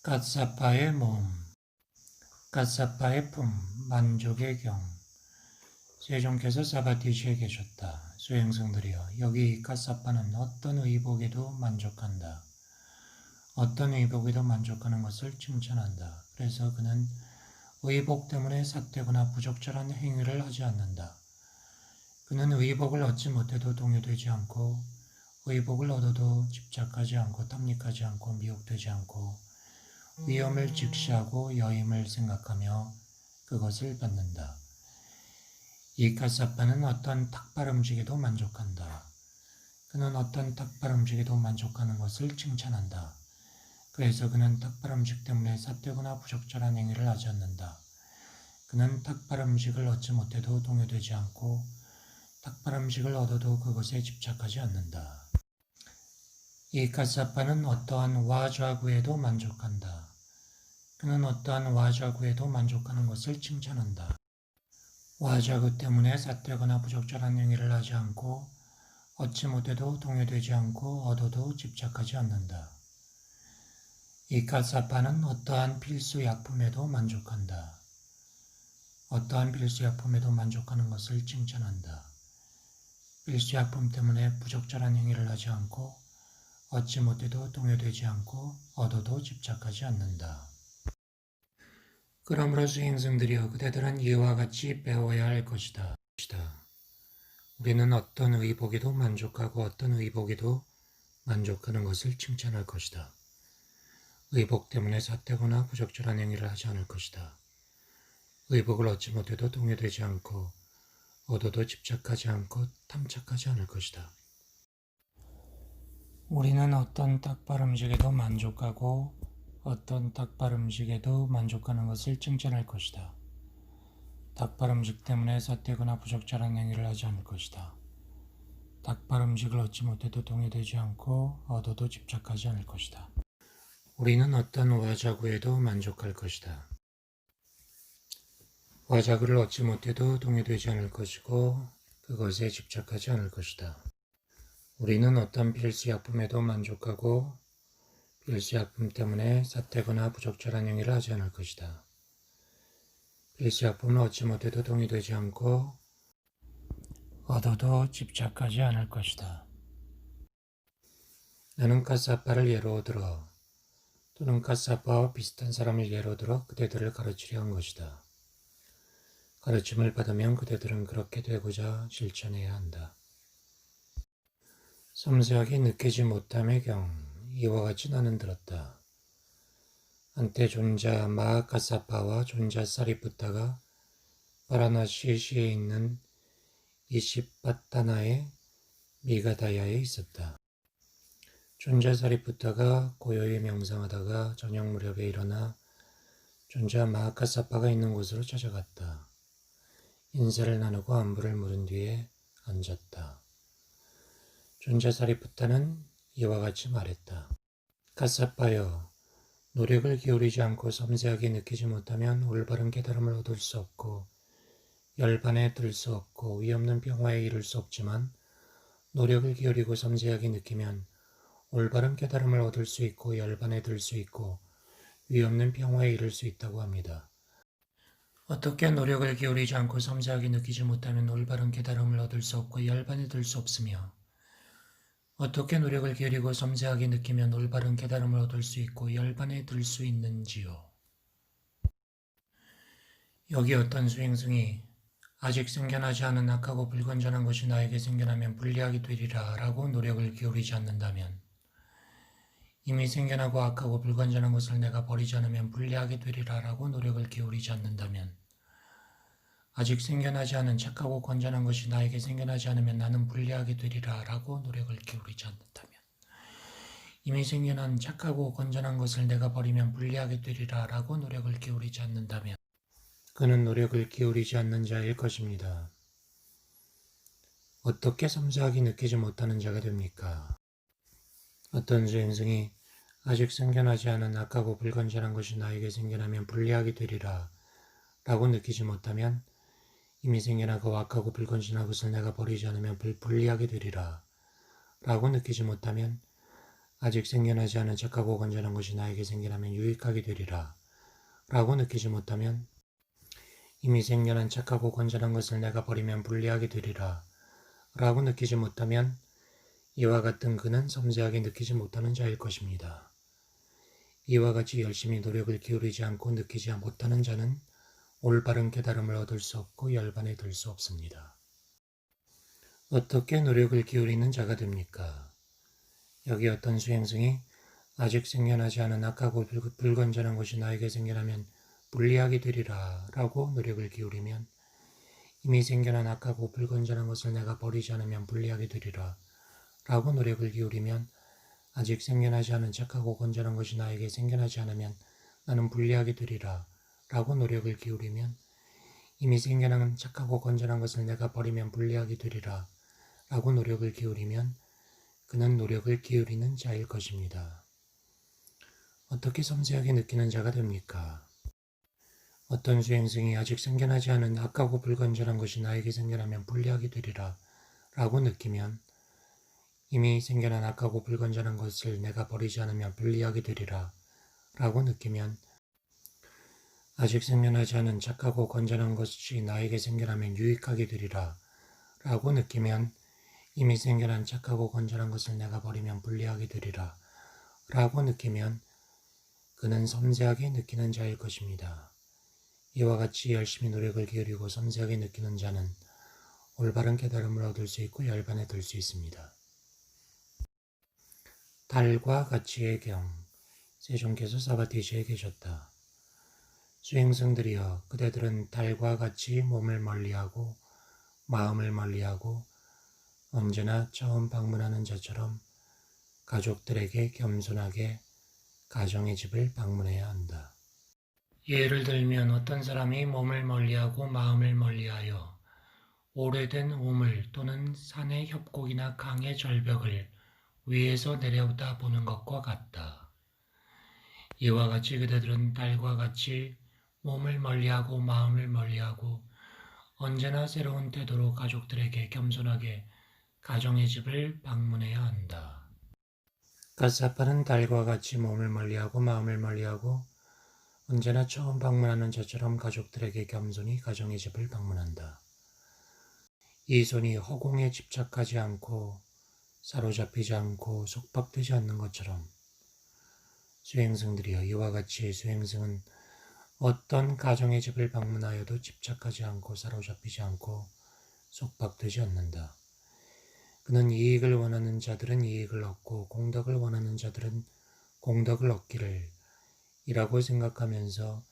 갓사파의 몸, 갓사파의 품, 만족의 경. 세종께서 사바티시에 계셨다. 수행승들이여, 여기 갓사파는 어떤 의복에도 만족한다. 어떤 의복에도 만족하는 것을 칭찬한다. 그래서 그는 의복 때문에 삿되거나 부적절한 행위를 하지 않는다. 그는 의복을 얻지 못해도 동요되지 않고, 의복을 얻어도 집착하지 않고, 탐닉하지 않고, 미혹되지 않고, 위험을 직시하고 여임을 생각하며 그것을 받는다. 이 갓사파는 어떤 탁발 음식에도 만족한다. 그는 어떤 탁발 음식에도 만족하는 것을 칭찬한다. 그래서 그는 탁발 음식 때문에 삿되거나 부적절한 행위를 하지 않는다. 그는 탁발 음식을 얻지 못해도 동요되지 않고 탁발 음식을 얻어도 그것에 집착하지 않는다. 이 갓사파는 어떠한 와좌구에도 만족한다. 그는 어떠한 와좌구에도 만족하는 것을 칭찬한다. 와좌구 때문에 삿되거나 부적절한 행위를 하지 않고 얻지 못해도 동요되지 않고 얻어도 집착하지 않는다. 이 갓사파는 어떠한 필수약품에도 만족한다. 어떠한 필수약품에도 만족하는 것을 칭찬한다. 필수약품 때문에 부적절한 행위를 하지 않고 얻지 못해도 동요되지 않고 얻어도 집착하지 않는다. 그러므로 수행승들이여, 그대들은 이와 같이 배워야 할 것이다. 우리는 어떤 의복에도 만족하고 어떤 의복에도 만족하는 것을 칭찬할 것이다. 의복 때문에 삿되거나 부적절한 행위를 하지 않을 것이다. 의복을 얻지 못해도 동요되지 않고 얻어도 집착하지 않고 탐착하지 않을 것이다. 우리는 어떤 탁발 음식에도 만족하고 어떤 탁발 음식에도 만족하는 것을 칭찬할 것이다. 탁발 음식 때문에 삿되거나 부적절한 행위를 하지 않을 것이다. 탁발 음식을 얻지 못해도 동요되지 않고 얻어도 집착하지 않을 것이다. 우리는 어떤 와자구에도 만족할 것이다. 와자구를 얻지 못해도 동요되지 않을 것이고 그것에 집착하지 않을 것이다. 우리는 어떤 필수약품에도 만족하고 필수약품 때문에 삿되거나 부적절한 행위를 하지 않을 것이다. 필수약품을 얻지 못해도 동요되지 않고 얻어도 집착하지 않을 것이다. 나는 갓사파를 예로 들어 또는 갓사파와 비슷한 사람을 예로 들어 그대들을 가르치려 한 것이다. 가르침을 받으면 그대들은 그렇게 되고자 실천해야 한다. 섬세하게 느끼지 못함의 경, 이와 같이 나는 들었다. 한때 존자 마하카사파와 존자 사리푸타가 바라나시시에 있는 이시파타나의 미가다야에 있었다. 존자 사리푸타가 고요히 명상하다가 저녁 무렵에 일어나 존자 마하카사파가 있는 곳으로 찾아갔다. 인사를 나누고 안부를 물은 뒤에 앉았다. 존자 사리푸타는 이와 같이 말했다. 카사파여, 노력을 기울이지 않고 섬세하게 느끼지 못하면 올바른 깨달음을 얻을 수 없고 열반에 들 수 없고 위없는 평화에 이를 수 없지만 노력을 기울이고 섬세하게 느끼면 올바른 깨달음을 얻을 수 있고 열반에 들 수 있고 위없는 평화에 이를 수 있다고 합니다. 어떻게 노력을 기울이지 않고 섬세하게 느끼지 못하면 올바른 깨달음을 얻을 수 없고 열반에 들 수 없으며 어떻게 노력을 기울이고 섬세하게 느끼면 올바른 깨달음을 얻을 수 있고 열반에 들 수 있는지요. 여기 어떤 수행승이 아직 생겨나지 않은 악하고 불건전한 것이 나에게 생겨나면 불리하게 되리라 라고 노력을 기울이지 않는다면 이미 생겨나고 악하고 불건전한 것을 내가 버리지 않으면 불리하게 되리라 라고 노력을 기울이지 않는다면 아직 생겨나지 않은 착하고 건전한 것이 나에게 생겨나지 않으면 나는 불리하게 되리라 라고 노력을 기울이지 않는다면 이미 생겨난 착하고 건전한 것을 내가 버리면 불리하게 되리라 라고 노력을 기울이지 않는다면 그는 노력을 기울이지 않는 자일 것입니다. 어떻게 섬세하게 느끼지 못하는 자가 됩니까? 어떤 수행승이 아직 생겨나지 않은 악하고 불건전한 것이 나에게 생겨나면 불리하게 되리라 라고 느끼지 못하면 이미 생겨나고 악하고 불건전한 것을 내가 버리지 않으면 불리하게 되리라 라고 느끼지 못하면 아직 생겨나지 않은 착하고 건전한 것이 나에게 생겨나면 유익하게 되리라 라고 느끼지 못하면 이미 생겨난 착하고 건전한 것을 내가 버리면 불리하게 되리라 라고 느끼지 못하면 이와 같은 그는 섬세하게 느끼지 못하는 자일 것입니다. 이와 같이 열심히 노력을 기울이지 않고 느끼지 못하는 자는 올바른 깨달음을 얻을 수 없고 열반에 들 수 없습니다. 어떻게 노력을 기울이는 자가 됩니까? 여기 어떤 수행승이 아직 생겨나지 않은 악하고 불건전한 것이 나에게 생겨나면 불리하게 되리라 라고 노력을 기울이면 이미 생겨난 악하고 불건전한 것을 내가 버리지 않으면 불리하게 되리라 라고 노력을 기울이면 아직 생겨나지 않은 착하고 건전한 것이 나에게 생겨나지 않으면 나는 불리하게 되리라 라고 노력을 기울이면 이미 생겨난 착하고 건전한 것을 내가 버리면 불리하게 되리라 라고 노력을 기울이면 그는 노력을 기울이는 자일 것입니다. 어떻게 섬세하게 느끼는 자가 됩니까? 어떤 수행승이 아직 생겨나지 않은 악하고 불건전한 것이 나에게 생겨나면 불리하게 되리라 라고 느끼면 이미 생겨난 악하고 불건전한 것을 내가 버리지 않으면 불리하게 되리라 라고 느끼면 아직 생겨나지 않은 착하고 건전한 것이 나에게 생겨나면 유익하게 되리라 라고 느끼면 이미 생겨난 착하고 건전한 것을 내가 버리면 불리하게 되리라 라고 느끼면 그는 섬세하게 느끼는 자일 것입니다. 이와 같이 열심히 노력을 기울이고 섬세하게 느끼는 자는 올바른 깨달음을 얻을 수 있고 열반에 들 수 있습니다. 달과 같이의 경, 세종께서 사바티시에 계셨다. 수행승들이여, 그대들은 달과 같이 몸을 멀리하고 마음을 멀리하고 언제나 처음 방문하는 자처럼 가족들에게 겸손하게 가정의 집을 방문해야 한다. 예를 들면 어떤 사람이 몸을 멀리하고 마음을 멀리하여 오래된 우물 또는 산의 협곡이나 강의 절벽을 위에서 내려다 보는 것과 같다. 이와 같이 그대들은 달과 같이 몸을 멀리하고 마음을 멀리하고 언제나 새로운 태도로 가족들에게 겸손하게 가정의 집을 방문해야 한다. 가사파는 달과 같이 몸을 멀리하고 마음을 멀리하고 언제나 처음 방문하는 자처럼 가족들에게 겸손히 가정의 집을 방문한다. 이 손이 허공에 집착하지 않고 사로잡히지 않고 속박되지 않는 것처럼 수행승들이여, 이와 같이 수행승은 어떤 가정의 집을 방문하여도 집착하지 않고 사로잡히지 않고 속박되지 않는다. 그는 이익을 원하는 자들은 이익을 얻고 공덕을 원하는 자들은 공덕을 얻기를 이라고 생각하면서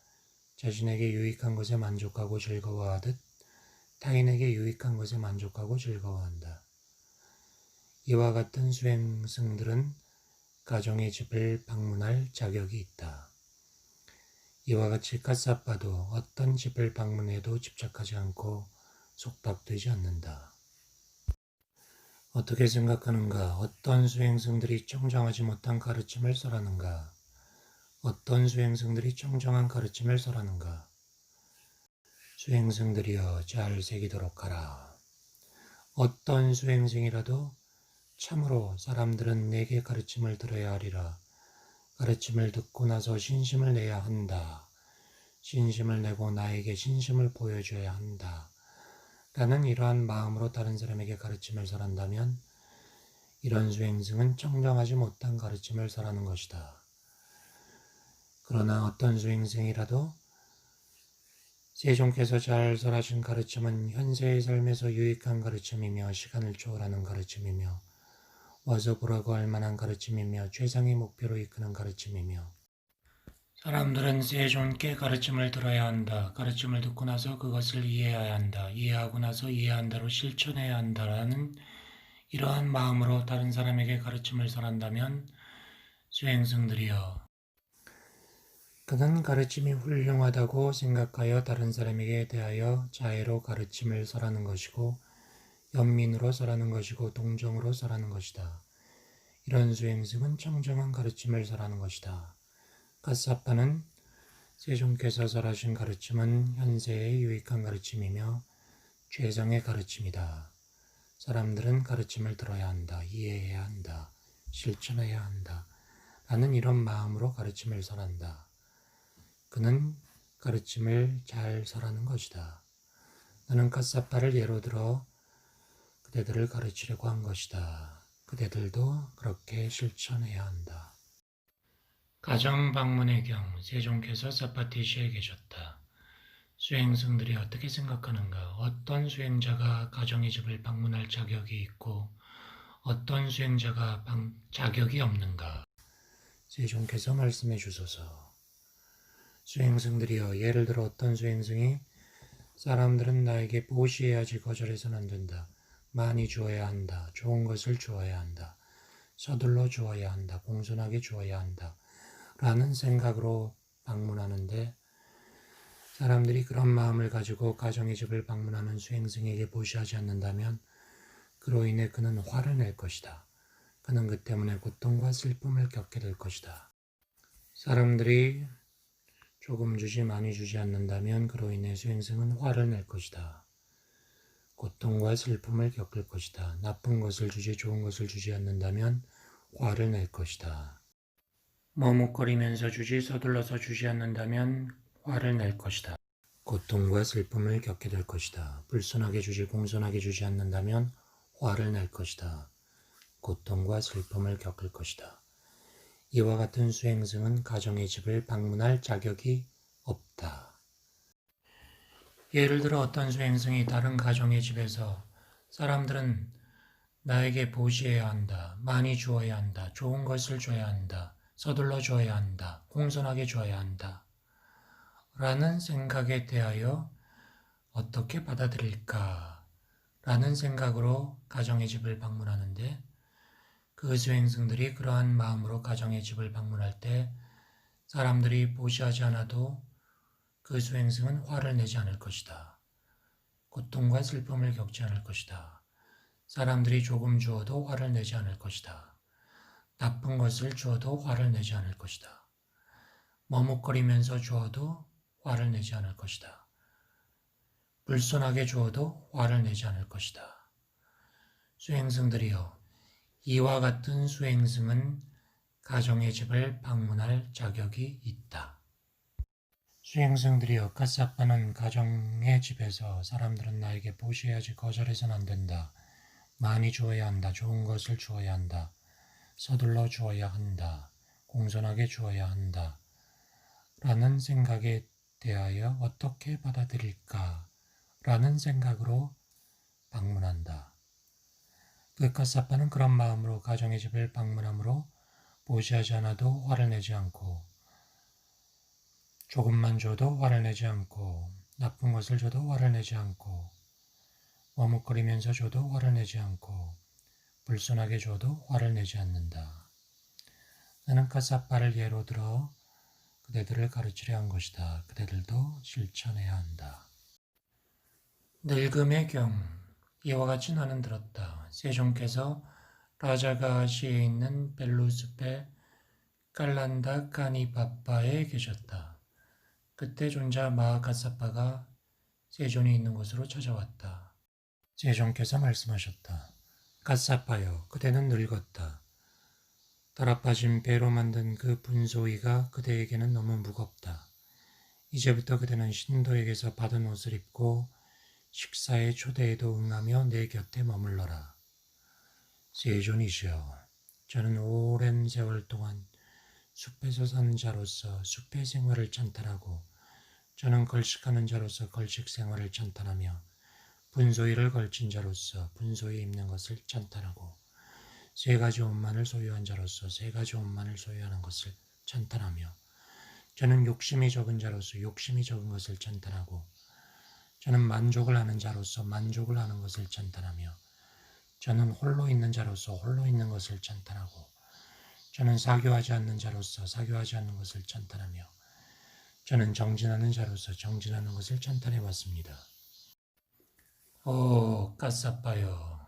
자신에게 유익한 것에 만족하고 즐거워하듯 타인에게 유익한 것에 만족하고 즐거워한다. 이와 같은 수행승들은 가정의 집을 방문할 자격이 있다. 이와 같이 카사파도 어떤 집을 방문해도 집착하지 않고 속박되지 않는다. 어떻게 생각하는가? 어떤 수행승들이 청정하지 못한 가르침을 설하는가? 어떤 수행승들이 청정한 가르침을 설하는가? 수행승들이여, 잘 새기도록 하라. 어떤 수행승이라도 참으로 사람들은 내게 가르침을 들어야 하리라. 가르침을 듣고 나서 신심을 내야 한다. 신심을 내고 나에게 신심을 보여줘야 한다. 라는 이러한 마음으로 다른 사람에게 가르침을 설한다면 이런 수행승은 청정하지 못한 가르침을 설하는 것이다. 그러나 어떤 수행승이라도 세종께서 잘 설하신 가르침은 현세의 삶에서 유익한 가르침이며 시간을 초월하는 가르침이며 와서 보라고 할 만한 가르침이며 최상의 목표로 이끄는 가르침이며 사람들은 세종께 가르침을 들어야 한다. 가르침을 듣고 나서 그것을 이해해야 한다. 이해하고 나서 이해한 대로 실천해야 한다라는 이러한 마음으로 다른 사람에게 가르침을 설한다면 수행승들이여, 그는 가르침이 훌륭하다고 생각하여 다른 사람에게 대하여 자애로 가르침을 설하는 것이고 연민으로 설하는 것이고 동정으로 설하는 것이다. 이런 수행승은 청정한 가르침을 설하는 것이다. 가사파는 세종께서 설하신 가르침은 현세의 유익한 가르침이며 최상의 가르침이다. 사람들은 가르침을 들어야 한다. 이해해야 한다. 실천해야 한다. 라는 이런 마음으로 가르침을 설한다. 그는 가르침을 잘 설하는 것이다. 나는 갓사파를 예로 들어 그대들을 가르치려고 한 것이다. 그대들도 그렇게 실천해야 한다. 가정 방문의 경우 세종께서 사파티시에 계셨다. 수행승들이 어떻게 생각하는가? 어떤 수행자가 가정의 집을 방문할 자격이 있고 어떤 수행자가 자격이 없는가? 세종께서 말씀해 주소서. 수행승들이여, 예를 들어 어떤 수행승이 사람들은 나에게 보시해야지 거절해서는 안 된다. 많이 주어야 한다. 좋은 것을 주어야 한다. 서둘러 주어야 한다. 공손하게 주어야 한다. 라는 생각으로 방문하는데 사람들이 그런 마음을 가지고 가정의 집을 방문하는 수행승에게 보시하지 않는다면 그로 인해 그는 화를 낼 것이다. 그는 그 때문에 고통과 슬픔을 겪게 될 것이다. 사람들이 조금 주지 많이 주지 않는다면 그로 인해 수행승은 화를 낼 것이다. 고통과 슬픔을 겪을 것이다. 나쁜 것을 주지 좋은 것을 주지 않는다면 화를 낼 것이다. 머뭇거리면서 주지 서둘러서 주지 않는다면 화를 낼 것이다. 고통과 슬픔을 겪게 될 것이다. 불순하게 주지 공손하게 주지 않는다면 화를 낼 것이다. 고통과 슬픔을 겪을 것이다. 이와 같은 수행승은 가정의 집을 방문할 자격이 없다. 예를 들어 어떤 수행승이 다른 가정의 집에서 사람들은 나에게 보시해야 한다. 많이 주어야 한다. 좋은 것을 줘야 한다. 서둘러 줘야 한다. 공손하게 줘야 한다. 라는 생각에 대하여 어떻게 받아들일까? 라는 생각으로 가정의 집을 방문하는데 그 수행승들이 그러한 마음으로 가정의 집을 방문할 때 사람들이 보시하지 않아도 그 수행승은 화를 내지 않을 것이다. 고통과 슬픔을 겪지 않을 것이다. 사람들이 조금 주어도 화를 내지 않을 것이다. 나쁜 것을 주어도 화를 내지 않을 것이다. 머뭇거리면서 주어도 화를 내지 않을 것이다. 불손하게 주어도 화를 내지 않을 것이다. 수행승들이여, 이와 같은 수행승은 가정의 집을 방문할 자격이 있다. 수행승들이여, 갓사빠는 가정의 집에서 사람들은 나에게 보시해야지 거절해서는 안 된다. 많이 주어야 한다. 좋은 것을 주어야 한다. 서둘러 주어야 한다. 공손하게 주어야 한다. 라는 생각에 대하여 어떻게 받아들일까? 라는 생각으로 방문한다. 그 갓사빠는 그런 마음으로 가정의 집을 방문함으로 보시하지 않아도 화를 내지 않고 조금만 줘도 화를 내지 않고 나쁜 것을 줘도 화를 내지 않고 머뭇거리면서 줘도 화를 내지 않고 불순하게 줘도 화를 내지 않는다. 나는 갓사빠를 예로 들어 그대들을 가르치려 한 것이다. 그대들도 실천해야 한다. 늙음의 경우 이와 같이 나는 들었다. 세종께서 라자가시에 있는 벨루스페 깔란다 까니바빠에 계셨다. 그때 존자 마하가사파가 세존이 있는 곳으로 찾아왔다. 세종께서 말씀하셨다. 가사파여, 그대는 늙었다. 달아빠진 배로 만든 그 분소이가 그대에게는 너무 무겁다. 이제부터 그대는 신도에게서 받은 옷을 입고 식사의 초대에도 응하며 내 곁에 머물러라. 세존이시여, 저는 오랜 세월 동안 숲에서 사는 자로서 숲의 생활을 찬탄하고 저는 걸식하는 자로서 걸식 생활을 찬탄하며 분소이를 걸친 자로서 분소이 입는 것을 찬탄하고 세 가지 옷만을 소유한 자로서 세 가지 옷만을 소유하는 것을 찬탄하며 저는 욕심이 적은 자로서 욕심이 적은 것을 찬탄하고 저는 만족을 하는 자로서 만족을 하는 것을 찬탄하며 저는 홀로 있는 자로서 홀로 있는 것을 찬탄하고 저는 사교하지 않는 자로서 사교하지 않는 것을 찬탄하며 저는 정진하는 자로서 정진하는 것을 찬탄해 왔습니다. 오, 까사빠요.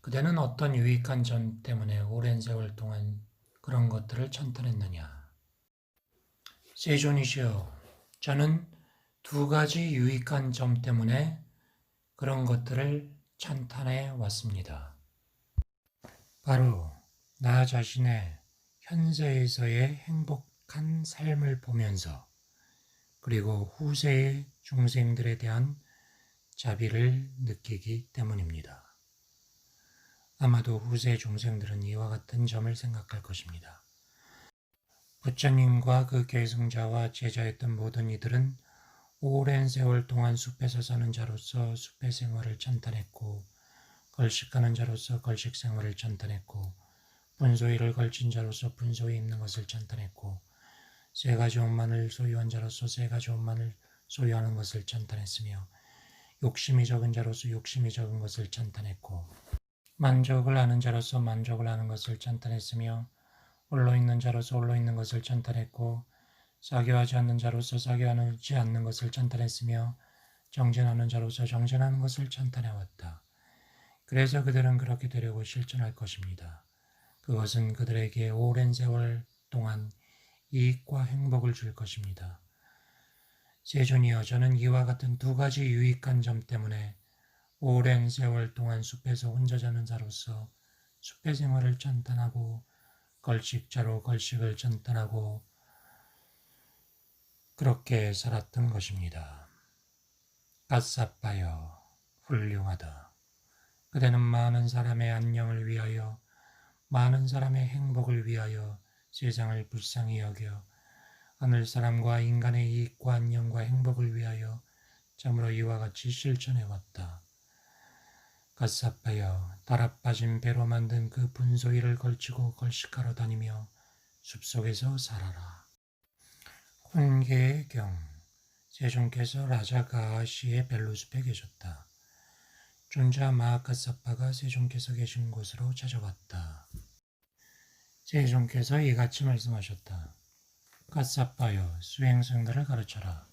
그대는 어떤 유익한 점 때문에 오랜 세월 동안 그런 것들을 찬탄했느냐? 세존이시여, 저는 두 가지 유익한 점 때문에 그런 것들을 찬탄해 왔습니다. 바로 나 자신의 현세에서의 행복한 삶을 보면서 그리고 후세의 중생들에 대한 자비를 느끼기 때문입니다. 아마도 후세 중생들은 이와 같은 점을 생각할 것입니다. 부처님과 그 계승자와 제자였던 모든 이들은 오랜 세월 동안 숲에서 사는 자로서 숲의 생활을 찬탄했고, 걸식하는 자로서 걸식 생활을 찬탄했고, 분소위를 걸친 자로서 분소위 입는 것을 찬탄했고, 세 가지 옷만을 소유한 자로서 세 가지 옷만을 소유하는 것을 찬탄했으며, 욕심이 적은 자로서 욕심이 적은 것을 찬탄했고, 만족을 하는 자로서 만족을 하는 것을 찬탄했으며, 홀로 있는 자로서 홀로 있는 것을 찬탄했고, 사교하지 않는 자로서 사교하지 않는 것을 찬탄했으며, 정진하는 자로서 정진하는 것을 찬탄해왔다. 그래서 그들은 그렇게 되려고 실천할 것입니다. 그것은 그들에게 오랜 세월 동안 이익과 행복을 줄 것입니다. 세존이여, 저는 이와 같은 두 가지 유익한 점 때문에 오랜 세월 동안 숲에서 혼자 자는 자로서 숲의 생활을 찬탄하고 걸식자로 걸식을 찬탄하고 그렇게 살았던 것입니다. 가사빠여, 훌륭하다. 그대는 많은 사람의 안녕을 위하여 많은 사람의 행복을 위하여 세상을 불쌍히 여겨 하늘 사람과 인간의 이익과 안녕과 행복을 위하여 참으로 이와 같이 실천해왔다. 가사빠여, 달아 빠진 배로 만든 그 분소위를 걸치고 걸식하러 다니며 숲속에서 살아라. 훈계의 경, 세존께서 라자 가하시의 벨루숲에 계셨다. 존자 마하카사파가 세존께서 계신 곳으로 찾아갔다. 세존께서 이같이 말씀하셨다. 가사파여, 수행승들을 가르쳐라.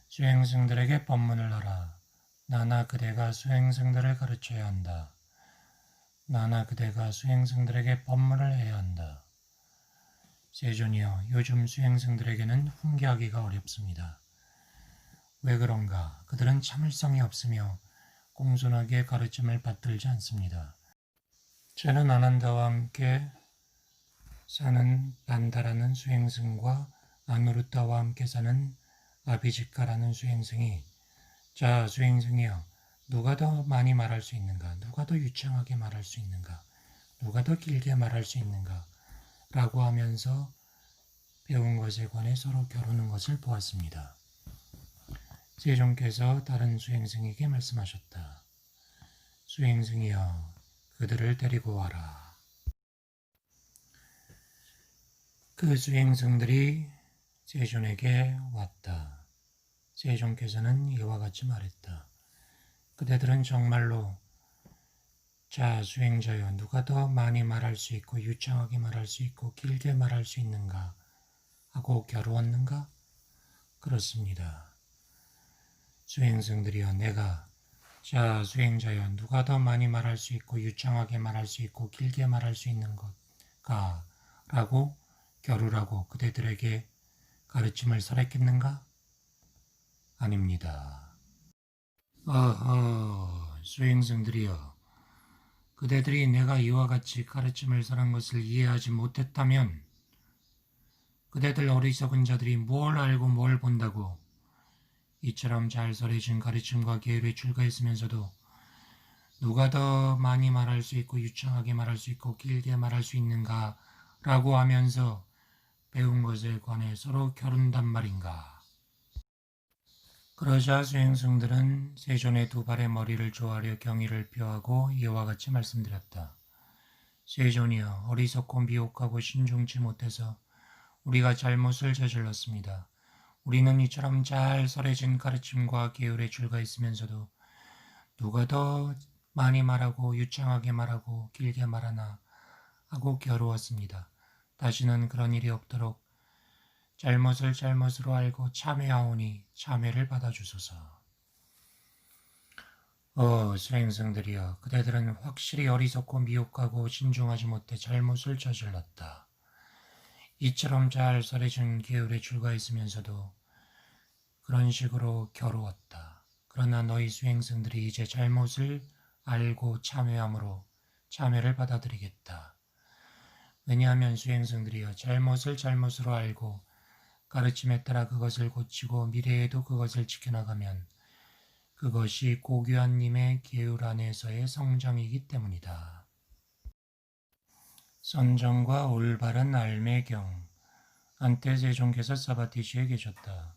수행승들에게 법문을 하라. 나나 그대가 수행승들을 가르쳐야 한다. 나나 그대가 수행승들에게 법문을 해야 한다. 세존이여, 요즘 수행승들에게는 훈계하기가 어렵습니다. 왜 그런가? 그들은 참을성이 없으며 공손하게 가르침을 받들지 않습니다. 저는 아난다와 함께 사는 반다라는 수행승과 아누루타와 함께 사는 아비지카라는 수행승이 자, 수행승이여, 누가 더 많이 말할 수 있는가? 누가 더 유창하게 말할 수 있는가? 누가 더 길게 말할 수 있는가? 라고 하면서 배운 것에 관해 서로 겨루는 것을 보았습니다. 세존께서 다른 수행승에게 말씀하셨다. 수행승이여, 그들을 데리고 와라. 그 수행승들이 세존에게 왔다. 세존께서는 이와 같이 말했다. 그대들은 정말로 자, 수행자여, 누가 더 많이 말할 수 있고 유창하게 말할 수 있고 길게 말할 수 있는가 하고 겨루었는가? 그렇습니다. 수행승들이여, 내가 자, 수행자여, 누가 더 많이 말할 수 있고 유창하게 말할 수 있고 길게 말할 수 있는 것가 라고 겨루라고 그대들에게 가르침을 설했겠는가? 아닙니다. 수행승들이여, 그대들이 내가 이와 같이 가르침을 설한 것을 이해하지 못했다면 그대들 어리석은 자들이 뭘 알고 뭘 본다고 이처럼 잘 설해진 가르침과 계율에 출가했으면서도 누가 더 많이 말할 수 있고 유창하게 말할 수 있고 길게 말할 수 있는가 라고 하면서 배운 것에 관해 서로 겨룬단 말인가. 그러자 수행승들은 세존의 두 발의 머리를 조아려 경의를 표하고 이와 같이 말씀드렸다. 세존이여, 어리석고 미혹하고 신중치 못해서 우리가 잘못을 저질렀습니다. 우리는 이처럼 잘 설해진 가르침과 계율에 출가했으면서도 누가 더 많이 말하고 유창하게 말하고 길게 말하나 하고 겨루었습니다. 다시는 그런 일이 없도록 잘못을 잘못으로 알고 참회하오니 참회를 받아주소서. 수행승들이여, 그대들은 확실히 어리석고 미혹하고 신중하지 못해 잘못을 저질렀다. 이처럼 잘 설해진 계율에 출가했으면서도 그런 식으로 겨루었다. 그러나 너희 수행승들이 이제 잘못을 알고 참회함으로 참회를 받아들이겠다. 왜냐하면 수행승들이여 잘못을 잘못으로 알고 가르침에 따라 그것을 고치고 미래에도 그것을 지켜나가면 그것이 고귀한 님의 계율 안에서의 성장이기 때문이다. 선정과 올바른 알매경. 한때 세종께서 사바티시에 계셨다.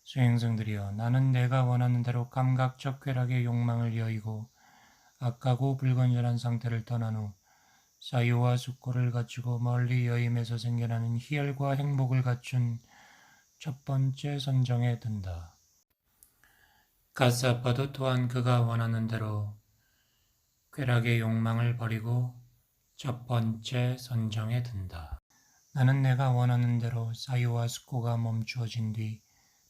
수행승들이여 나는 내가 원하는 대로 감각적 쾌락의 욕망을 여의고 악하고 불건전한 상태를 떠난 후 사유와 숙고를 갖추고 멀리 여임에서 생겨나는 희열과 행복을 갖춘 첫 번째 선정에 든다. 가사파도 또한 그가 원하는 대로 쾌락의 욕망을 버리고 첫 번째 선정에 든다. 나는 내가 원하는 대로 사유와 숙고가 멈추어진 뒤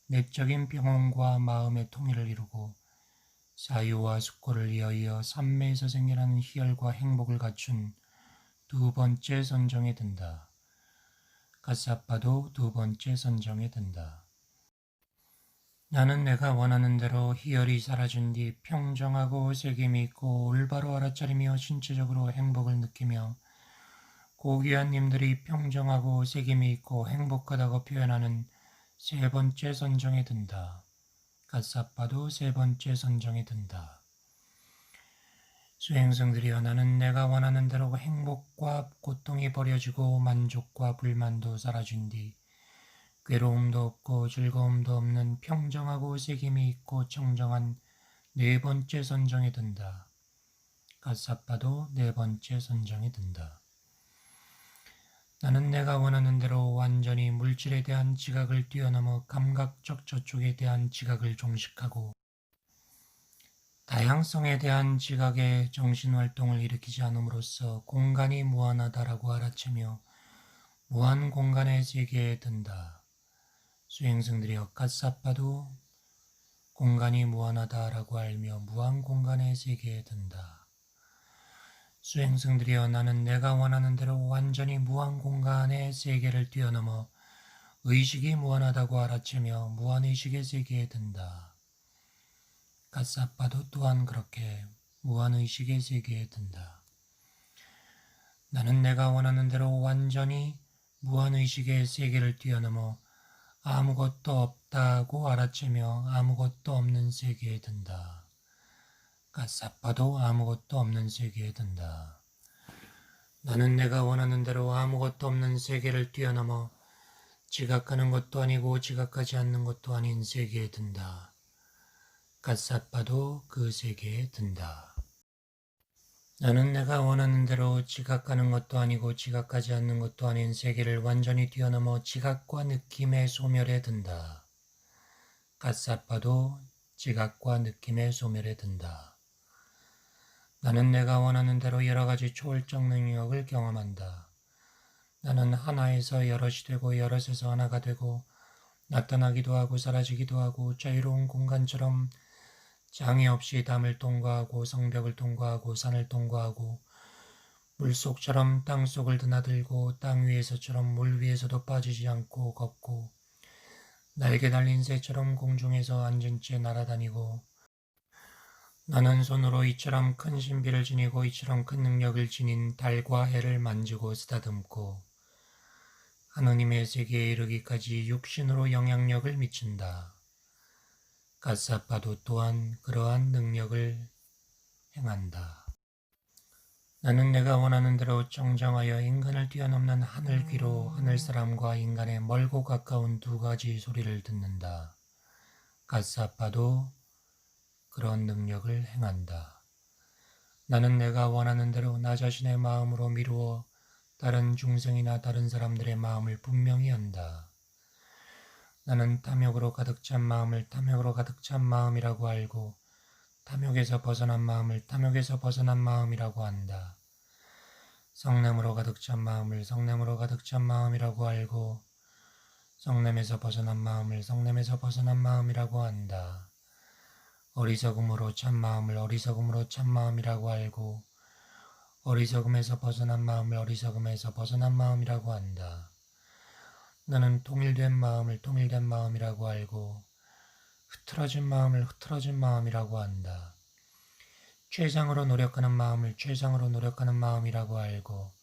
내적인 평온과 마음의 통일을 이루고 사유와 숙고를 이어이어 삼매에서 생겨나는 희열과 행복을 갖춘 두 번째 선정에 든다. 가사파도 두 번째 선정에 든다. 나는 내가 원하는 대로 희열이 사라진 뒤 평정하고 책임이 있고 올바로 알아차리며 신체적으로 행복을 느끼며 고귀한 님들이 평정하고 책임이 있고 행복하다고 표현하는 세 번째 선정에 든다. 가사파도 세 번째 선정에 든다. 수행승들이여 나는 내가 원하는 대로 행복과 고통이 버려지고 만족과 불만도 사라진 뒤 괴로움도 없고 즐거움도 없는 평정하고 책임이 있고 청정한 네 번째 선정에 든다. 가사파도 네 번째 선정에 든다. 나는 내가 원하는 대로 완전히 물질에 대한 지각을 뛰어넘어 감각적 저촉에 대한 지각을 종식하고 다양성에 대한 지각의 정신활동을 일으키지 않음으로써 공간이 무한하다라고 알아채며 무한 공간의 세계에 든다. 수행승들이여 가사파도 공간이 무한하다라고 알며 무한 공간의 세계에 든다. 수행승들이여 나는 내가 원하는 대로 완전히 무한 공간의 세계를 뛰어넘어 의식이 무한하다고 알아채며 무한의식의 세계에 든다. 가사파도 또한 그렇게 무한의식의 세계에 든다. 나는 내가 원하는 대로 완전히 무한의식의 세계를 뛰어넘어 아무것도 없다고 알아채며 아무것도 없는 세계에 든다. 가사파도 아무것도 없는 세계에 든다. 나는 내가 원하는 대로 아무것도 없는 세계를 뛰어넘어 지각하는 것도 아니고 지각하지 않는 것도 아닌 세계에 든다. 가사파도 그 세계에 든다. 나는 내가 원하는 대로 지각하는 것도 아니고 지각하지 않는 것도 아닌 세계를 완전히 뛰어넘어 지각과 느낌의 소멸에 든다. 가사파도 지각과 느낌의 소멸에 든다. 나는 내가 원하는 대로 여러 가지 초월적 능력을 경험한다. 나는 하나에서 여럿이 되고 여럿에서 하나가 되고 나타나기도 하고 사라지기도 하고 자유로운 공간처럼 장애 없이 담을 통과하고 성벽을 통과하고 산을 통과하고 물속처럼 땅속을 드나들고 땅 위에서처럼 물 위에서도 빠지지 않고 걷고 날개 달린 새처럼 공중에서 앉은 채 날아다니고 나는 손으로 이처럼 큰 신비를 지니고 이처럼 큰 능력을 지닌 달과 해를 만지고 쓰다듬고 하느님의 세계에 이르기까지 육신으로 영향력을 미친다. 가사파도 또한 그러한 능력을 행한다. 나는 내가 원하는 대로 정정하여 인간을 뛰어넘는 하늘 귀로 하늘 사람과 인간의 멀고 가까운 두 가지 소리를 듣는다. 가사파도 그런 능력을 행한다. 나는 내가 원하는 대로 나 자신의 마음으로 미루어 다른 중생이나 다른 사람들의 마음을 분명히 한다. 나는 탐욕으로 가득 찬 마음을 탐욕으로 가득 찬 마음이라고 알고 탐욕에서 벗어난 마음을 탐욕에서 벗어난 마음이라고 한다. 성냄으로 가득 찬 마음을 성냄으로 가득 찬 마음이라고 알고 성냄에서 벗어난 마음을 성냄에서 벗어난 마음이라고 한다. 어리석음으로 찬 마음을 어리석음으로 찬 마음이라고 알고 어리석음에서 벗어난 마음을 어리석음에서 벗어난 마음이라고 한다. 나는 통일된 마음을 통일된 마음이라고 알고 흐트러진 마음을 흐트러진 마음이라고 한다. 최상으로 노력하는 마음을 최상으로 노력하는 마음이라고 알고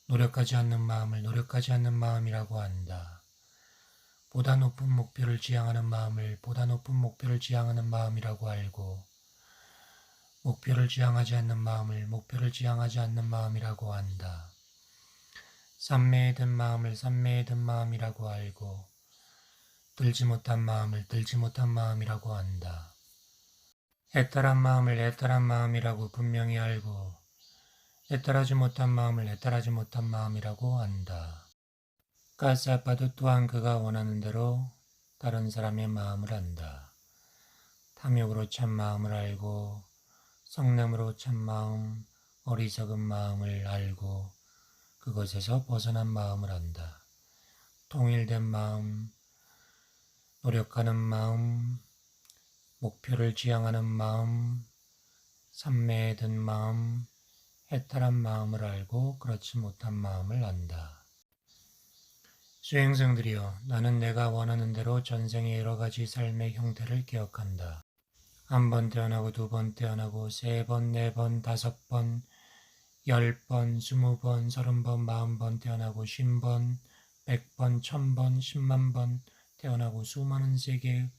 노력하지 않는 마음을 노력하지 않는 마음이라고 한다. 보다 높은 목표를 지향하는 마음을 보다 높은 목표를 지향하는 마음이라고 알고, 목표를 지향하지 않는 마음을 목표를 지향하지 않는 마음이라고 한다. 산매에 든 마음을 산매에 든 마음이라고 알고, 들지 못한 마음을 들지 못한 마음이라고 한다. 애탈한 마음을 애탈한 마음이라고 분명히 알고, 애탈하지 못한 마음을 애탈하지 못한 마음이라고 한다. 가스아빠도 또한 그가 원하는 대로 다른 사람의 마음을 안다. 탐욕으로 찬 마음을 알고, 성냄으로 찬 마음, 어리석은 마음을 알고, 그것에서 벗어난 마음을 안다. 통일된 마음, 노력하는 마음, 목표를 지향하는 마음, 산매에 든 마음, 해탈한 마음을 알고 그렇지 못한 마음을 안다. 수행성들이여, 나는 내가 원하는 대로 전생의 여러 가지 삶의 형태를 기억한다. 한 번 태어나고, 두 번 태어나고, 세 번, 네 번, 다섯 번, 10번, 20번, 30번, 40번 태어나고, 50번, 100번, 1000번, 10만 번 태어나고, 수많은 세계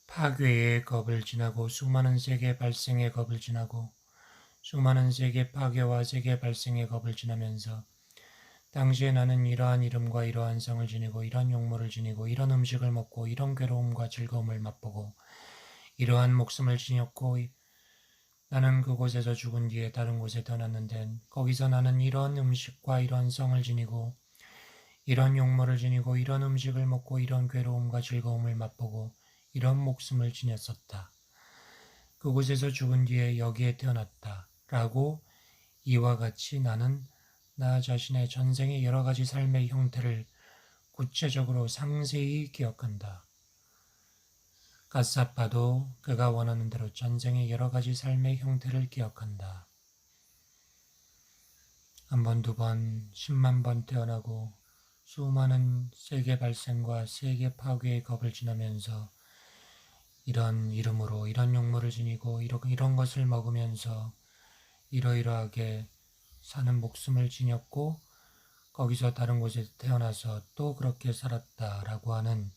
파괴의 겁을 지나고, 수많은 세계 발생의 겁을 지나고, 수많은 세계 파괴와 세계 발생의 겁을 지나면서 당시에 나는 이러한 이름과 이러한 성을 지니고, 이런 용모를 지니고, 이런 음식을 먹고, 이런 괴로움과 즐거움을 맛보고, 이러한 목숨을 지녔고, 나는 그곳에서 죽은 뒤에 다른 곳에 태어났는데, 거기서 나는 이런 음식과 이런 성을 지니고, 이런 용모를 지니고, 이런 음식을 먹고, 이런 괴로움과 즐거움을 맛보고, 이런 목숨을 지녔었다. 그곳에서 죽은 뒤에 여기에 태어났다. 라고 이와 같이 나는 나 자신의 전생의 여러 가지 삶의 형태를 구체적으로 상세히 기억한다. 가사파도 그가 원하는 대로 전생의 여러 가지 삶의 형태를 기억한다. 한 번, 두 번, 10만 번 태어나고 수많은 세계 발생과 세계 파괴의 겁을 지나면서 이런 이름으로 이런 용모를 지니고 이런 것을 먹으면서 이러이러하게 사는 목숨을 지녔고, 거기서 다른 곳에 태어나서 또 그렇게 살았다라고 하는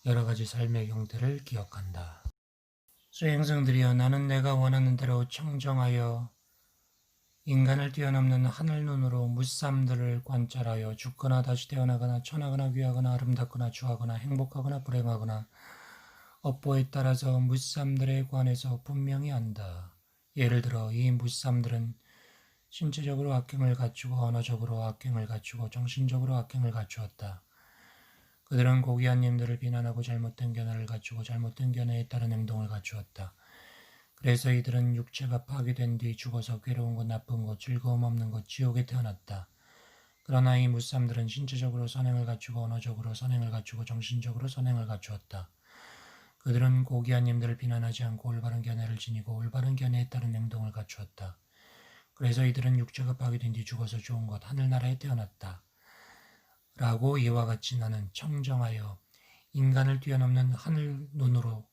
여러 가지 삶의 형태를 기억한다. 수행성들이여, 나는 내가 원하는 대로 청정하여 인간을 뛰어넘는 하늘 눈으로 무삼들을 관찰하여 죽거나 다시 태어나거나 천하거나 귀하거나 아름답거나 추하거나 행복하거나 불행하거나 업보에 따라서 무삼들에 관해서 분명히 안다. 예를 들어 이 무삼들은 신체적으로 악행을 갖추고 언어적으로 악행을 갖추고 정신적으로 악행을 갖추었다. 그들은 고귀한 님들을 비난하고 잘못된 견해를 갖추고 잘못된 견해에 따른 행동을 갖추었다. 그래서 이들은 육체가 파괴된 뒤 죽어서 괴로운 것, 나쁜 것, 즐거움 없는 것, 지옥에 태어났다. 그러나 이 무삼들은 신체적으로 선행을 갖추고 언어적으로 선행을 갖추고 정신적으로 선행을 갖추었다. 그들은 고귀한 님들을 비난하지 않고 올바른 견해를 지니고 올바른 견해에 따른 행동을 갖추었다. 그래서 이들은 육체가 파괴된 뒤 죽어서 좋은 것, 하늘나라에 태어났다. 라고 이와 같이 나는 청정하여 인간을 뛰어넘는 하늘 눈으로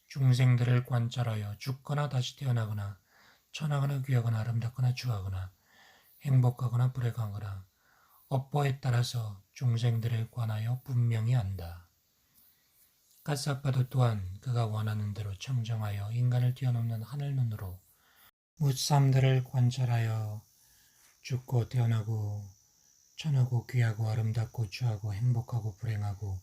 중생들을 관찰하여 죽거나 다시 태어나거나 천하거나 귀하거나 아름답거나 추하거나 행복하거나 불행하거나 업보에 따라서 중생들에 관하여 분명히 안다. 가사파도 또한 그가 원하는 대로 청정하여 인간을 뛰어넘는 하늘 눈으로 무삼들을 관찰하여 죽고 태어나고 천하고 귀하고 아름답고 추하고 행복하고 불행하고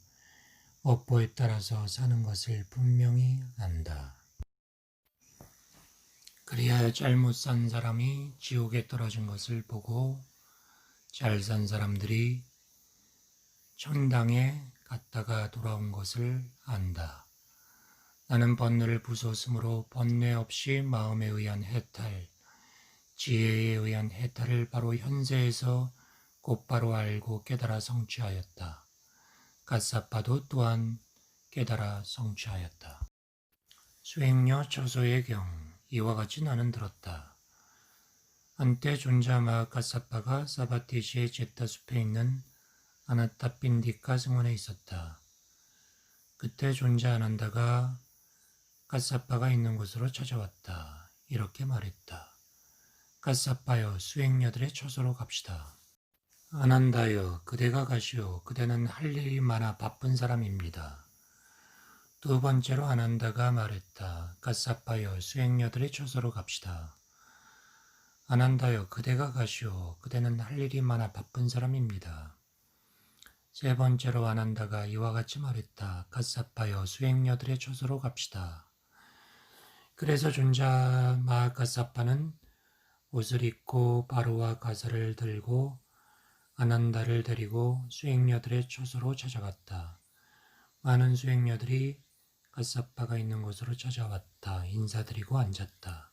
업보에 따라서 사는 것을 분명히 안다. 그리하여 잘못 산 사람이 지옥에 떨어진 것을 보고 잘 산 사람들이 천당에 갔다가 돌아온 것을 안다. 나는 번뇌를 부수었으므로 번뇌 없이 마음에 의한 해탈, 지혜에 의한 해탈을 바로 현세에서 곧바로 알고 깨달아 성취하였다. 가사파도 또한 깨달아 성취하였다. 수행료 처소의 경, 이와 같이 나는 들었다. 한때 존자마 가사파가 사바티시의 제타숲에 있는 아나타핀디카 승원에 있었다. 그때 존자 아난다가 가사파가 있는 곳으로 찾아왔다. 이렇게 말했다. 까싸빠여 수행녀들의 처소로 갑시다. 아난다여 그대가 가시오. 그대는 할 일이 많아 바쁜 사람입니다. 두 번째로 아난다가 말했다. 까싸빠여 수행녀들의 처소로 갑시다. 아난다여 그대가 가시오. 그대는 할 일이 많아 바쁜 사람입니다. 세 번째로 아난다가 이와 같이 말했다. 까싸빠여 수행녀들의 처소로 갑시다. 그래서 존자 마하까사파는 옷을 입고 바로와 가사를 들고 아난다를 데리고 수행녀들의 처소로 찾아갔다. 많은 수행녀들이 까사파가 있는 곳으로 찾아왔다. 인사드리고 앉았다.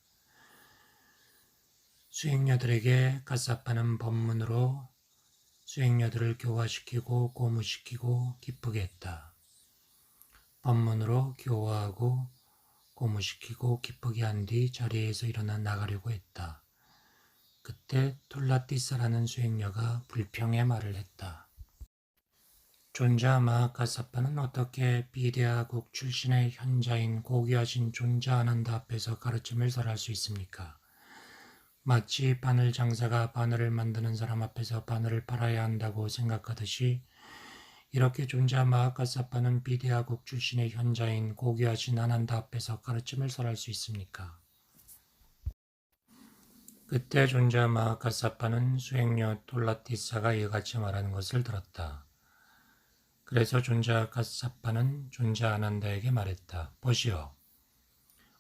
수행녀들에게 까사파는 법문으로 수행녀들을 교화시키고 고무시키고 기쁘게 했다. 법문으로 교화하고 고무시키고 기쁘게 한 뒤 자리에서 일어나 나가려고 했다. 그때 톨라티사라는 수행녀가 불평의 말을 했다. 존자 마하카사파는 어떻게 비데아국 출신의 현자인 고귀하신 존자 아난다 앞에서 가르침을 설할 수 있습니까? 마치 바늘 장사가 바늘을 만드는 사람 앞에서 바늘을 팔아야 한다고 생각하듯이 이렇게 존자 마하카사파는 비데아국 출신의 현자인 고귀하신 아난다 앞에서 가르침을 설할 수 있습니까? 그때 존자 마하카사파는 수행녀 톨라티사가 이같이 말하는 것을 들었다. 그래서 존자 카사파는 존자 아난다에게 말했다. 보시오.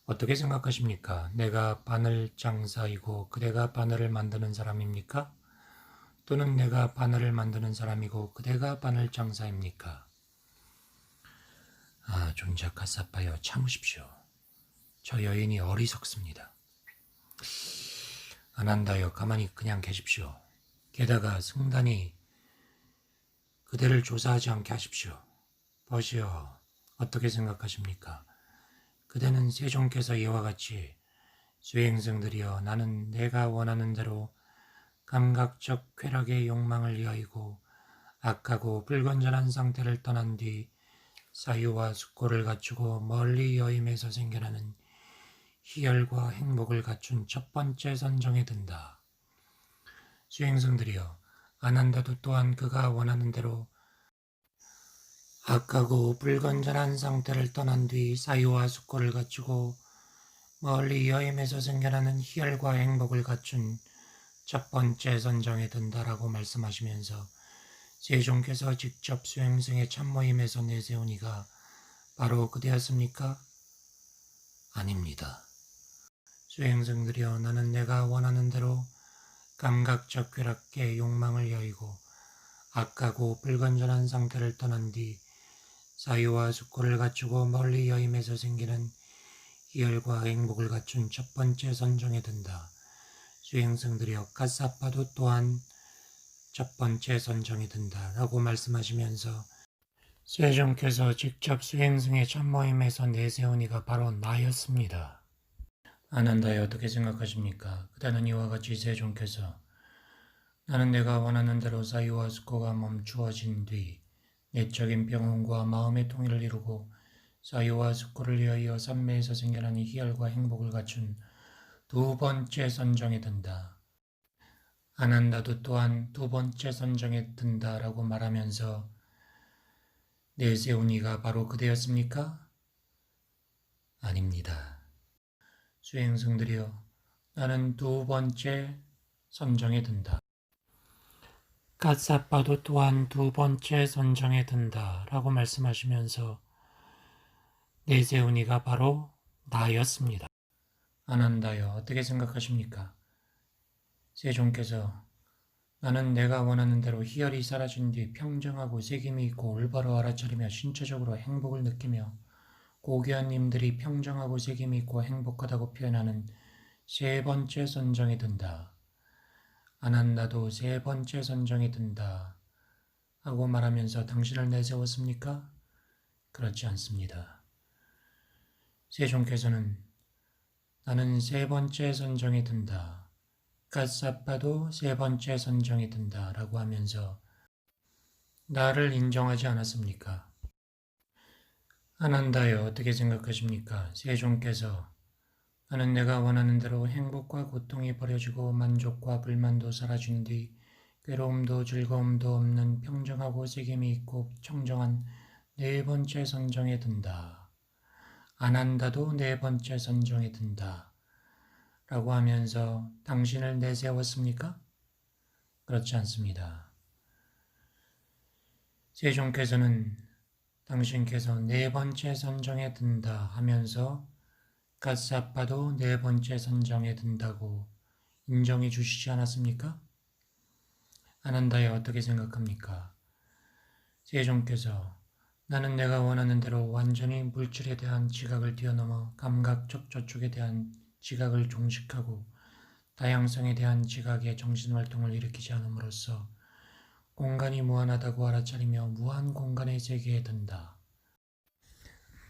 어떻게 생각하십니까? 내가 바늘 장사이고 그대가 바늘을 만드는 사람입니까? 또는 내가 바늘을 만드는 사람이고 그대가 바늘 장사입니까? 아, 존자 카사파여 참으십시오. 저 여인이 어리석습니다. 아난다여 가만히 그냥 계십시오. 게다가 승단이 그대를 조사하지 않게 하십시오. 보시오. 어떻게 생각하십니까? 그대는 세종께서 이와 같이 수행승들이여 나는 내가 원하는 대로 감각적 쾌락의 욕망을 이하이고 악하고 불건전한 상태를 떠난 뒤 사유와 숙고를 갖추고 멀리 여임에서 생겨나는 희열과 행복을 갖춘 첫 번째 선정에 든다. 수행승들이여 아난다도 또한 그가 원하는 대로 악하고 불건전한 상태를 떠난 뒤 사유와 숙고를 갖추고 멀리 여임에서 생겨나는 희열과 행복을 갖춘 첫 번째 선정에 든다라고 말씀하시면서 세종께서 직접 수행승의 참모임에서 내세운 이가 바로 그대였습니까? 아닙니다. 수행승들이여 나는 내가 원하는 대로 감각적 쾌락의 욕망을 여의고 악하고 불건전한 상태를 떠난 뒤 사유와 숙고를 갖추고 멀리 여임에서 생기는 희열과 행복을 갖춘 첫 번째 선정에 든다. 수행승들이여 까사파도 또한 첫 번째 선정에 든다 라고 말씀하시면서 세종께서 직접 수행승의 참모임에서 내세운 이가 바로 나였습니다. 아난다에 어떻게 생각하십니까? 그대는 이와 같이 세종께서 나는 내가 원하는 대로 사유와 숙고가 멈추어진 뒤 내적인 평온과 마음의 통일을 이루고 사유와 숙고를 위하여 삼매에서 생겨나는 희열과 행복을 갖춘 두 번째 선정에 든다. 아난다도 또한 두 번째 선정에 든다라고 말하면서 내세운 이가 바로 그대였습니까? 아닙니다. 수행승들이여 나는 두 번째 선정에 든다. 까사빠도 또한 두 번째 선정에 든다 라고 말씀하시면서 내세운 이가 바로 나였습니다. 아난다여 어떻게 생각하십니까? 세종께서 나는 내가 원하는 대로 희열이 사라진 뒤 평정하고 책임이 있고 올바로 알아차리며 신체적으로 행복을 느끼며 고귀한 님들이 평정하고 책임이 있고 행복하다고 표현하는 세 번째 선정에 든다. 아난다도 세 번째 선정에 든다 하고 말하면서 당신을 내세웠습니까? 그렇지 않습니다. 세종께서는 나는 세 번째 선정에 든다. 까사파도 세 번째 선정에 든다 라고 하면서 나를 인정하지 나는 내가 원하는 대로 행복과 고통이 버려지고 만족과 불만도 사라진 뒤 괴로움도 즐거움도 없는 평정하고 책임이 있고 청정한 네 번째 선정에 든다. 안 한다도 네 번째 선정에 든다. 라고 하면서 당신을 내세웠습니까? 그렇지 않습니다. 세종께서는 당신께서 네 번째 선정에 든다 하면서 갓사빠도 네 번째 선정에 든다고 인정해 주시지 않았습니까? 안 한다에 어떻게 생각합니까? 세종께서 나는 내가 원하는 대로 완전히 물질에 대한 지각을 뛰어넘어 감각적 저촉에 대한 지각을 종식하고 다양성에 대한 지각의 정신활동을 일으키지 않음으로써 공간이 무한하다고 알아차리며 무한 공간의 세계에 든다.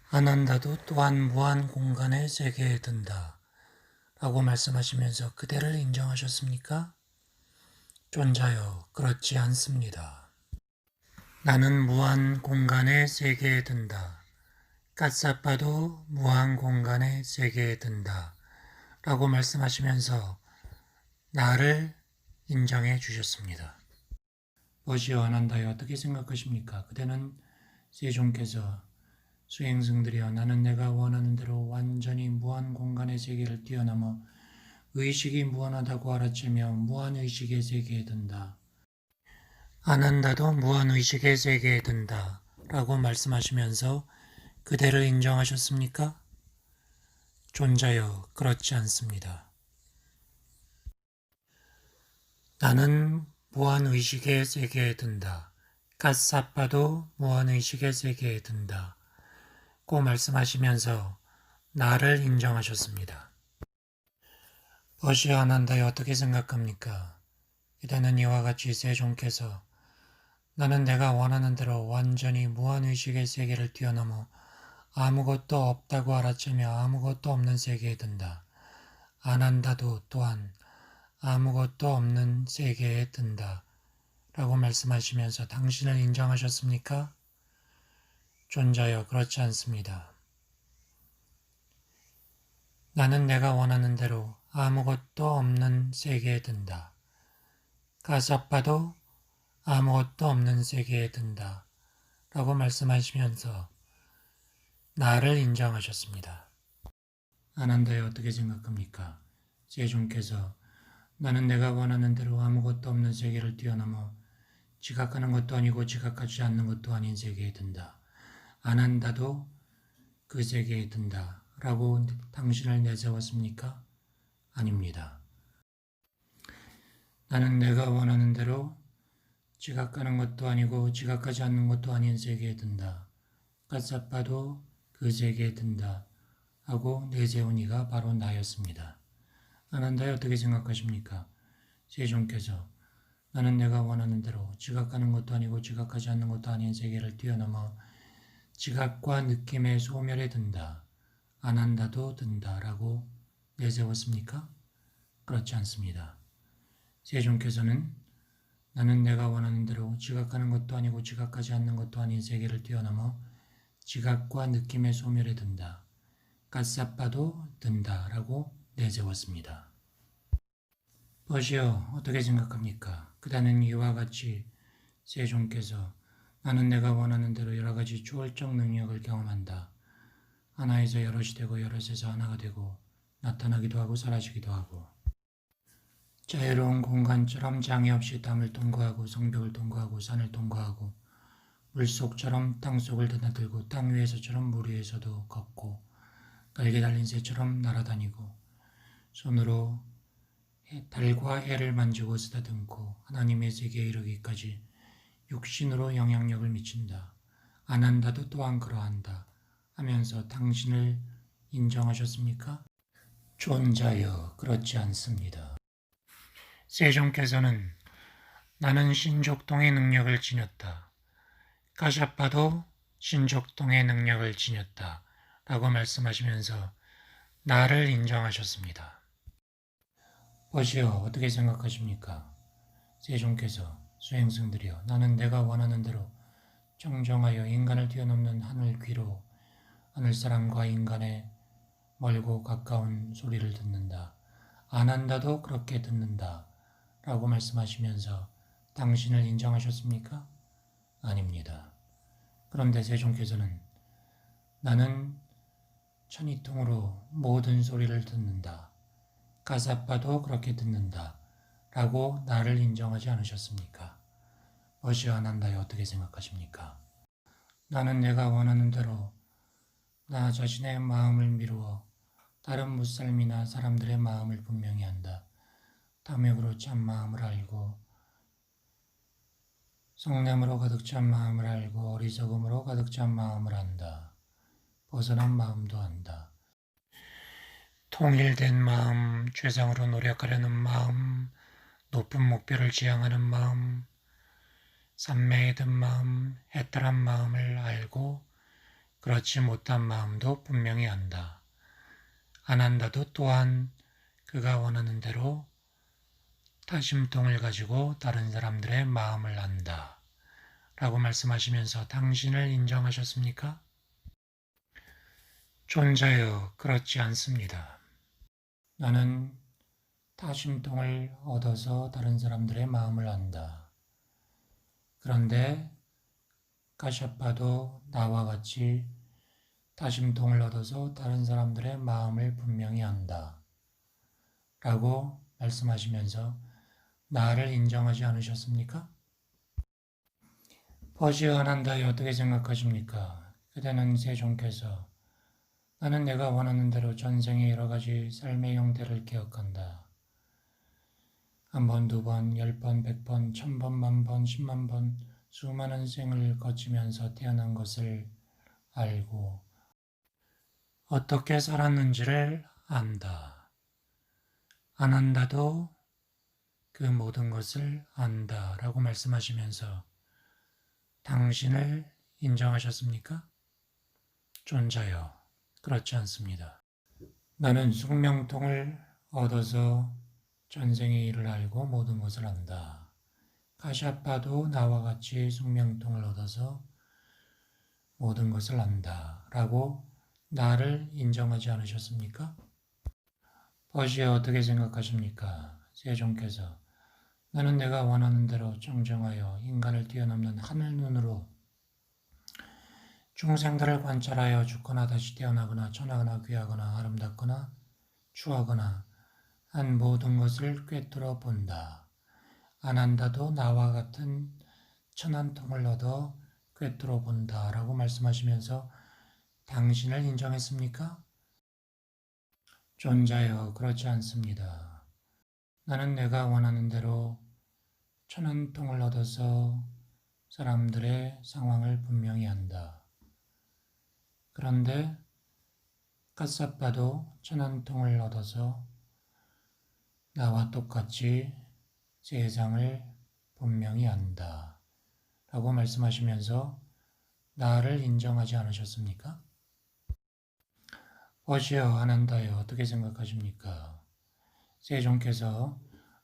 안 한다도 또한 무한 공간의 세계에 든다. 라고 말씀하시면서 그대를 인정하셨습니까? 쫀자요, 그렇지 않습니다. 나는 무한 공간의 세계에 든다. 까싸빠도 무한 공간의 세계에 든다. 라고 말씀하시면서 나를 인정해 주셨습니다. 보시오 안 한다요 어떻게 생각하십니까? 그대는 세종께서 수행승들이여 나는 내가 원하는 대로 완전히 무한 공간의 세계를 뛰어넘어 의식이 무한하다고 알아채며 무한의식의 세계에 든다. 안 한다도 무한의식의 세계에 든다. 라고 말씀하시면서 그대를 인정하셨습니까? 존자여, 그렇지 않습니다. 나는 무한의식의 세계에 든다. 갓사빠도 무한의식의 세계에 든다. 고 말씀하시면서 나를 인정하셨습니다. 버시어 안 한다에 어떻게 생각합니까? 이때는 이와 같이 세종께서 나는 내가 원하는 대로 완전히 무한의식의 세계를 뛰어넘어 아무것도 없다고 알아채며 아무것도 없는 세계에 든다. 안 한다도 또한 아무것도 없는 세계에 든다. 라고 말씀하시면서 당신을 인정하셨습니까? 존자여, 그렇지 않습니다. 나는 내가 원하는 대로 아무것도 없는 세계에 든다. 가사빠도 아무것도 없는 세계에 든다. 라고 말씀하시면서 나를 인정하셨습니다. 안 한다에 어떻게 생각합니까? 세종께서 나는 내가 원하는 대로 아무것도 없는 세계를 뛰어넘어 지각하는 것도 아니고 지각하지 않는 것도 아닌 세계에 든다. 안 한다도 그 세계에 든다. 라고 당신을 내세웠습니까? 아닙니다. 나는 내가 원하는 대로 지각하는 것도 아니고 지각하지 않는 것도 아닌 세계에 든다. 까싸빠도 그 세계에 든다. 하고 내세운 이가 바로 나였습니다. 안 한다에 어떻게 생각하십니까? 세종께서 나는 내가 원하는 대로 지각하는 것도 아니고 지각하지 않는 것도 아닌 세계를 뛰어넘어 지각과 느낌의 소멸에 든다. 안 한다도 든다. 라고 내세웠습니까? 그렇지 않습니다. 세종께서는 나는 내가 원하는 대로 지각하는 것도 아니고 지각하지 않는 것도 아닌 세계를 뛰어넘어 지각과 느낌의 소멸에 든다. 까싸빠도 든다. 라고 내세웠습니다. 보시오, 어떻게 생각합니까? 그다는 이와 같이 세종께서 나는 내가 원하는 대로 여러 가지 초월적 능력을 경험한다. 하나에서 여럿이 되고 여럿에서 하나가 되고 나타나기도 하고 사라지기도 하고 자유로운 공간처럼 장애 없이 땅을 통과하고 성벽을 통과하고 산을 통과하고 물속처럼 땅속을 드나들고 땅 위에서처럼 물 위에서도 걷고 날개 달린 새처럼 날아다니고 손으로 달과 해를 만지고 쓰다듬고 하나님의 세계에 이르기까지 육신으로 영향력을 미친다. 안 한다도 또한 그러한다. 하면서 당신을 인정하셨습니까? 존자여, 그렇지 않습니다. 세종께서는 나는 신족동의 능력을 지녔다. 가샤파도 신족동의 능력을 지녔다. 라고 말씀하시면서 나를 인정하셨습니다. 보시오, 어떻게 생각하십니까? 세종께서 수행승들이여 나는 내가 원하는 대로 정정하여 인간을 뛰어넘는 하늘 귀로 하늘사람과 인간의 멀고 가까운 소리를 듣는다. 안 한다도 그렇게 듣는다. 라고 말씀하시면서 당신을 인정하셨습니까? 아닙니다. 그런데 세종께서는 나는 천이통으로 모든 소리를 듣는다. 가사파도 그렇게 듣는다. 라고 나를 인정하지 않으셨습니까? 벗이 안 한다에 어떻게 생각하십니까? 나는 내가 원하는 대로 나 자신의 마음을 미루어 다른 무살미나 사람들의 마음을 분명히 한다. 탐욕으로 찬 마음을 알고 성냄으로 가득 찬 마음을 알고 어리석음으로 가득 찬 마음을 안다. 벗어난 마음도 안다. 통일된 마음, 최상으로 노력하려는 마음, 높은 목표를 지향하는 마음, 산매에 든 마음, 해탈한 마음을 알고 그렇지 못한 마음도 분명히 안다. 안 한다도 또한 그가 원하는 대로 타심통을 가지고 다른 사람들의 마음을 안다. 라고 말씀하시면서 당신을 인정하셨습니까? 존자여, 그렇지 않습니다. 나는 타심통을 얻어서 다른 사람들의 마음을 안다. 그런데 가샤파도 나와 같이 타심통을 얻어서 다른 사람들의 마음을 분명히 안다. 라고 말씀하시면서 나를 인정하지 않으셨습니까? 벗이 안 한다에 어떻게 생각하십니까? 그대는 세종께서 나는 내가 원하는 대로 전생의 여러 가지 삶의 형태를 기억한다. 한 번, 두 번, 10번, 100번, 1000번, 만번, 10만 번 수많은 생을 거치면서 태어난 것을 알고 어떻게 살았는지를 안다. 안 한다도 그 모든 것을 안다. 라고 말씀하시면서 당신을 인정하셨습니까? 존자여, 그렇지 않습니다. 나는 숙명통을 얻어서 전생의 일을 알고 모든 것을 안다. 가샤파도 나와 같이 숙명통을 얻어서 모든 것을 안다. 라고 나를 인정하지 않으셨습니까? 벗이 어떻게 생각하십니까? 세종께서 나는 내가 원하는 대로 정정하여 인간을 뛰어넘는 하늘눈으로 중생들을 관찰하여 죽거나 다시 태어나거나 천하거나 귀하거나 아름답거나 추하거나 한 모든 것을 꿰뚫어 본다. 안 한다도 나와 같은 천한통을 얻어 꿰뚫어 본다. 라고 말씀하시면서 당신을 인정했습니까? 존자여, 그렇지 않습니다. 나는 내가 원하는 대로 천한통을 얻어서 사람들의 상황을 분명히 한다. 그런데 까사빠도 천한통을 얻어서 나와 똑같이 세상을 분명히 안다. 라고 말씀하시면서 나를 인정하지 않으셨습니까? 벗이여 안 한다여 어떻게 생각하십니까? 세종께서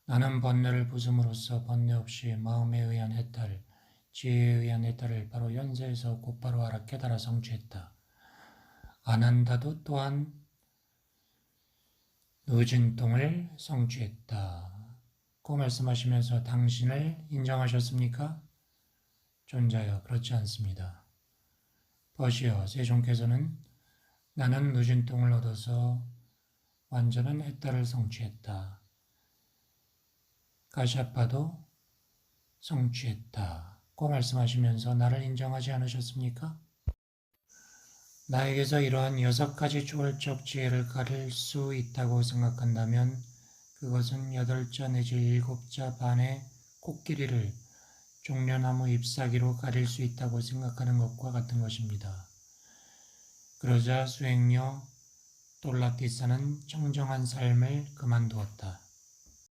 나는 번뇌를 부숨으로써 번뇌 없이 마음에 의한 해탈, 지혜에 의한 해탈을 바로 연세에서 곧바로 알아 깨달아 성취했다. 안 한다도 또한 누진통을 성취했다. 고 말씀하시면서 당신을 인정하셨습니까? 존자여, 그렇지 않습니다. 벗이여, 세종께서는 나는 누진통을 얻어서 완전한 해탈을 성취했다. 가샤파도 성취했다. 고 말씀하시면서 나를 인정하지 않으셨습니까? 나에게서 이러한 6가지 초월적 지혜를 가릴 수 있다고 생각한다면 그것은 8자 내지 7자 반의 코끼리를 종려나무 잎사귀로 가릴 수 있다고 생각하는 것과 같은 것입니다. 그러자 수행녀 돌라티사는 청정한 삶을 그만두었다.